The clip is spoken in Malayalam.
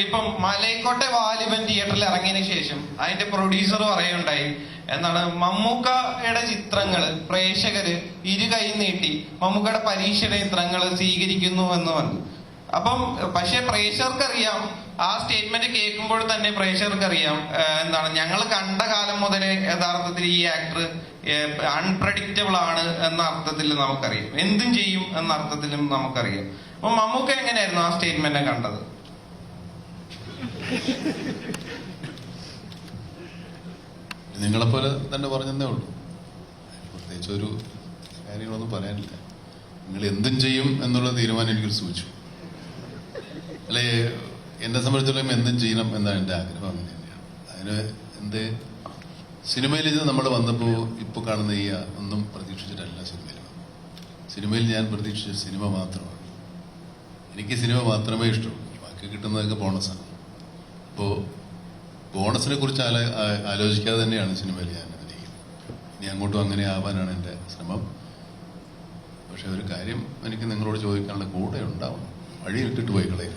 ഇപ്പം മലൈക്കോട്ടെ വാലിബൻ തിയേറ്ററിൽ ഇറങ്ങിയതിനു ശേഷം അതിന്റെ പ്രൊഡ്യൂസർ പറയുണ്ടായി എന്താണ്, മമ്മൂക്കയുടെ ചിത്രങ്ങള് പ്രേക്ഷകര് ഇരു കൈ നീട്ടി മമ്മൂക്കയുടെ പരീക്ഷയുടെ ചിത്രങ്ങൾ സ്വീകരിക്കുന്നു എന്ന് പറഞ്ഞു. അപ്പം പക്ഷെ പ്രേക്ഷകർക്കറിയാം, ആ സ്റ്റേറ്റ്മെന്റ് കേൾക്കുമ്പോൾ തന്നെ പ്രേക്ഷകർക്കറിയാം എന്താണ്, ഞങ്ങൾ കണ്ട കാലം മുതലേ യഥാർത്ഥത്തിൽ ഈ ആക്ടർ അൺപ്രഡിക്റ്റബിൾ ആണ് എന്ന അർത്ഥത്തിൽ നമുക്കറിയാം, എന്തും ചെയ്യും എന്ന അർത്ഥത്തിലും നമുക്കറിയാം. അപ്പൊ മമ്മൂക്ക എങ്ങനെയായിരുന്നു ആ സ്റ്റേറ്റ്മെന്റ് കണ്ടത്? നിങ്ങളെപ്പോലെ തന്നെ പറഞ്ഞതേ ഉള്ളൂ, പ്രത്യേകിച്ച് ഒരു കാര്യങ്ങളൊന്നും പറയാനില്ല. നിങ്ങൾ എന്തും ചെയ്യും എന്നുള്ള തീരുമാനം എനിക്കൊരു സൂചിച്ചു. അല്ലെ, എന്നെ സംബന്ധിച്ചിടത്തോളം എന്തും ചെയ്യണം എന്നാണ് എൻ്റെ ആഗ്രഹം. അങ്ങനെ തന്നെയാണ്. അതിന് എന്ത് സിനിമയിൽ ഇത് നമ്മൾ വന്നപ്പോൾ ഇപ്പോൾ കാണുന്ന ഈ ഒന്നും പ്രതീക്ഷിച്ചിട്ടല്ല സിനിമയിൽ. സിനിമയിൽ ഞാൻ പ്രതീക്ഷിച്ച സിനിമ മാത്രമാണ്. എനിക്ക് സിനിമ മാത്രമേ ഇഷ്ടമുള്ളൂ, ബാക്കി കിട്ടുന്നതൊക്കെ ബോണസാണ്. അപ്പോൾ ബോണസിനെ കുറിച്ച് ആലോചിക്കാതെ തന്നെയാണ് സിനിമയിൽ ഞാൻ അഭിനയിക്കുന്നത്. ഇനി അങ്ങോട്ടും അങ്ങനെ ആവാനാണ് എൻ്റെ ശ്രമം. പക്ഷെ ഒരു കാര്യം എനിക്ക് നിങ്ങളോട് ചോദിക്കാനുള്ള, കൂടെ ഉണ്ടാവും, വഴി ഇട്ടിട്ട് പോയി കളയും.